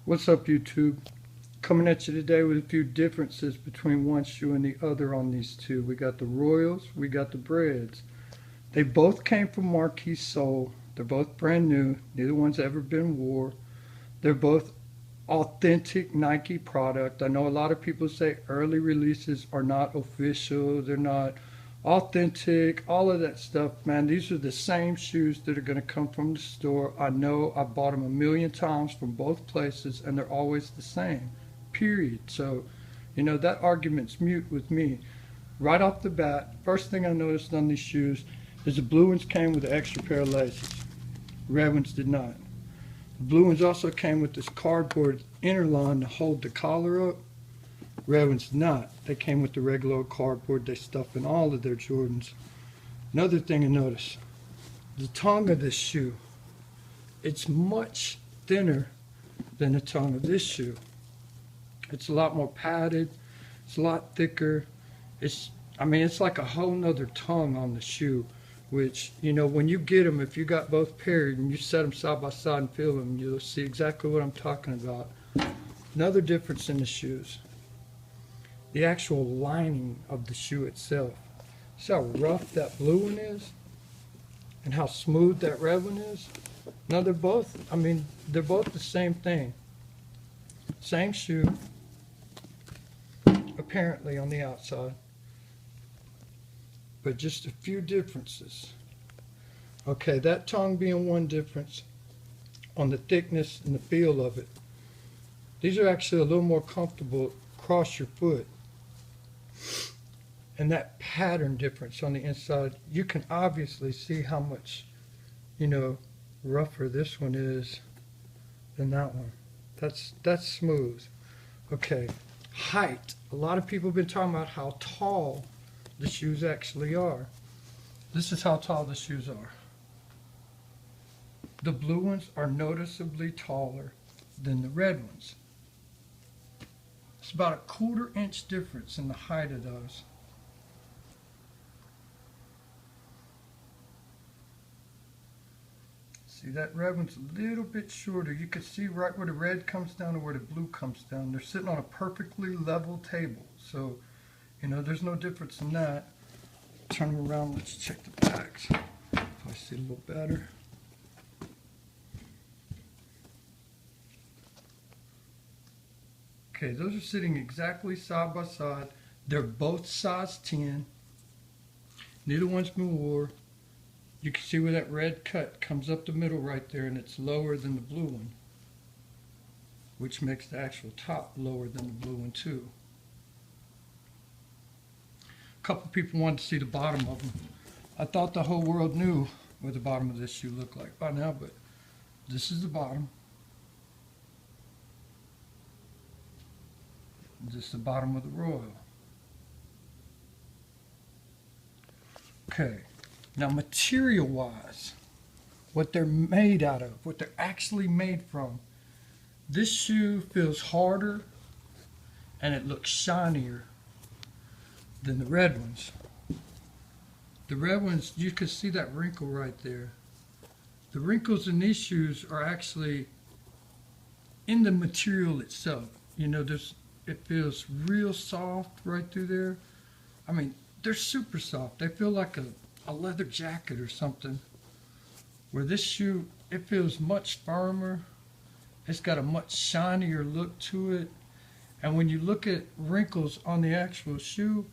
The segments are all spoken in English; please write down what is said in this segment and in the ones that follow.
What's up, YouTube? Coming at you today with a few differences between one shoe and the other on these two. We got the Royals, we got the Breds. They both came from Marquis Sole. They're both brand new. Neither one's ever been wore. They're both authentic Nike product. I know a lot of people say early releases are not official. They're not authentic, all of that stuff. Man, these are the same shoes that are going to come from the store. I know I've bought them a million times from both places and they're always the same, period. So that argument's mute with me. Right off the bat, first thing I noticed on these shoes is the blue ones came with an extra pair of laces. Red ones did not. The blue ones also came with this cardboard inner line to hold the collar up. Red ones did not. They came with the regular cardboard they stuff in all of their Jordans. Another thing to notice, the tongue of this shoe, it's much thinner than the tongue of this shoe. It's a lot more padded. It's a lot thicker. It's like a whole nother tongue on the shoe, which, when you get them, if you got both paired and you set them side by side and feel them, you'll see exactly what I'm talking about. Another difference in the shoes, the actual lining of the shoe itself. See how rough that blue one is and how smooth that red one is? Now they're both the same thing. Same shoe, apparently on the outside, but just a few differences. Okay, that tongue being one difference on the thickness and the feel of it. These are actually a little more comfortable across your foot. And that pattern difference on the inside, you can obviously see how much, rougher this one is than that one. That's smooth. Okay, height. A lot of people have been talking about how tall the shoes actually are. This is how tall the shoes are. The blue ones are noticeably taller than the red ones. It's about a 1/4 inch difference in the height of those. See, that red one's a little bit shorter. You can see right where the red comes down and where the blue comes down. They're sitting on a perfectly level table. So, there's no difference in that. Turn them around, let's check the backs. If I see a little better. Okay, those are sitting exactly side by side. They're both size 10. Neither one's been wore. You can see where that red cut comes up the middle right there, and it's lower than the blue one, which makes the actual top lower than the blue one too. A couple people wanted to see the bottom of them. I thought the whole world knew what the bottom of this shoe looked like by now, but this is the bottom. This is the bottom of the Royal. Okay, now material-wise, what they're made out of, what they're actually made from, this shoe feels harder and it looks shinier than the red ones. The red ones, you can see that wrinkle right there. The wrinkles in these shoes are actually in the material itself. It feels real soft right through there. They're super soft. They feel like a leather jacket or something. Where this shoe, it feels much firmer. It's got a much shinier look to it. And when you look at wrinkles on the actual shoe,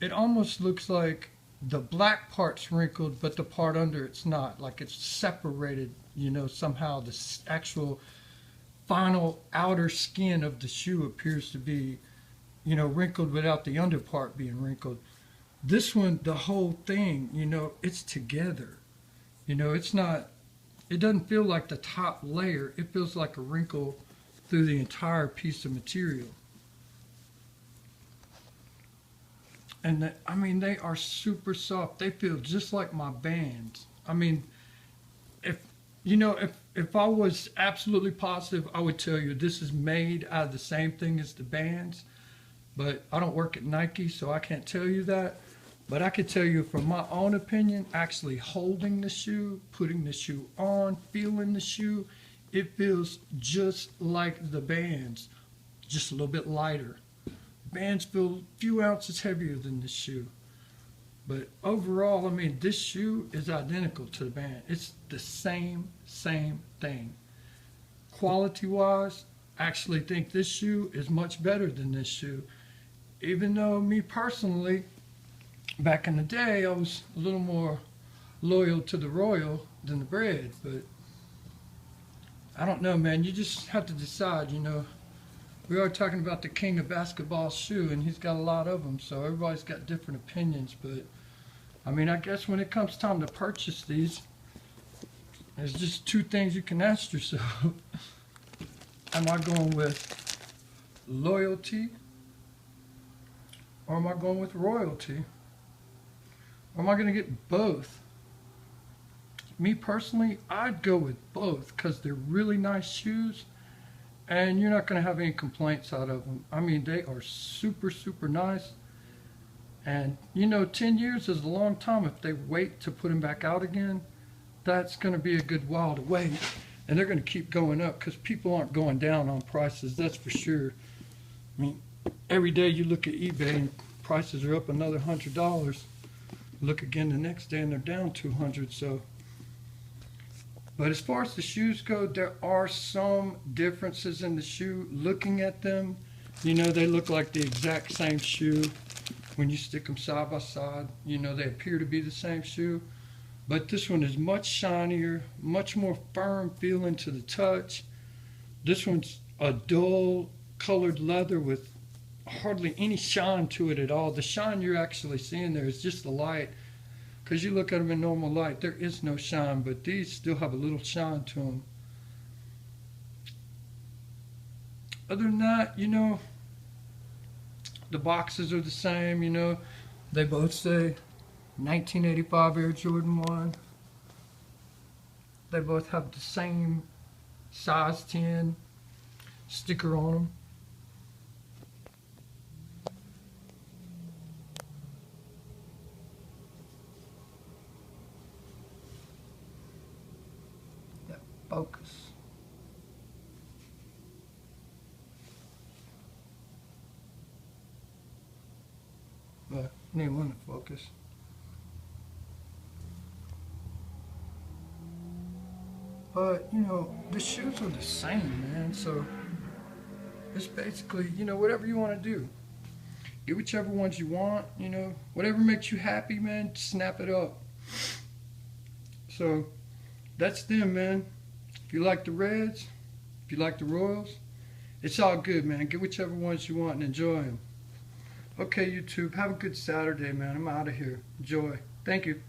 it almost looks like the black part's wrinkled, but the part under it's not. Like it's separated, somehow the actual final outer skin of the shoe appears to be, wrinkled without the under part being wrinkled. This one, the whole thing, it's together. It's not, it doesn't feel like the top layer. It feels like a wrinkle through the entire piece of material. And they are super soft. They feel just like my Bands. If I was absolutely positive, I would tell you this is made out of the same thing as the Bands. But I don't work at Nike, so I can't tell you that. But I could tell you from my own opinion, actually holding the shoe, putting the shoe on, feeling the shoe, it feels just like the Bands, just a little bit lighter. Bands feel a few ounces heavier than this shoe. But overall, I mean, this shoe is identical to the Band. It's the same thing. Quality-wise, I actually think this shoe is much better than this shoe. Even though me personally, back in the day, I was a little more loyal to the Royal than the Bred. But I don't know, man. You just have to decide, you know. We are talking about the king of basketball shoe, and he's got a lot of them, so everybody's got different opinions. But I mean, I guess when it comes time to purchase these, there's just two things you can ask yourself. Am I going with loyalty, or am I going with royalty? Or am I going to get both? Me personally, I'd go with both because they're really nice shoes, and you're not going to have any complaints out of them. I mean, they are super nice. And, you know, 10 years is a long time. If they wait to put them back out again, that's going to be a good while to wait. And they're going to keep going up because people aren't going down on prices, that's for sure. I mean, every day you look at eBay and prices are up another $100. Look again the next day and they're down $200. So, but as far as the shoes go, there are some differences in the shoe. Looking at them, you know, they look like the exact same shoe. When you stick them side by side, you know, they appear to be the same shoe. But this one is much shinier, much more firm feeling to the touch. This one's a dull colored leather with hardly any shine to it at all. The shine you're actually seeing there is just the light. Because you look at them in normal light, there is no shine, but these still have a little shine to them. Other than that, you know, the boxes are the same, you know. They both say 1985 Air Jordan 1. They both have the same size 10 sticker on them. That focus. But I need one to focus. But, you know, the shoes are the same, man. So it's basically, you know, whatever you want to do. Get whichever ones you want, you know. Whatever makes you happy, man, snap it up. So that's them, man. If you like the Reds, if you like the Royals, it's all good, man. Get whichever ones you want and enjoy them. Okay, YouTube, have a good Saturday, man. I'm out of here. Enjoy. Thank you.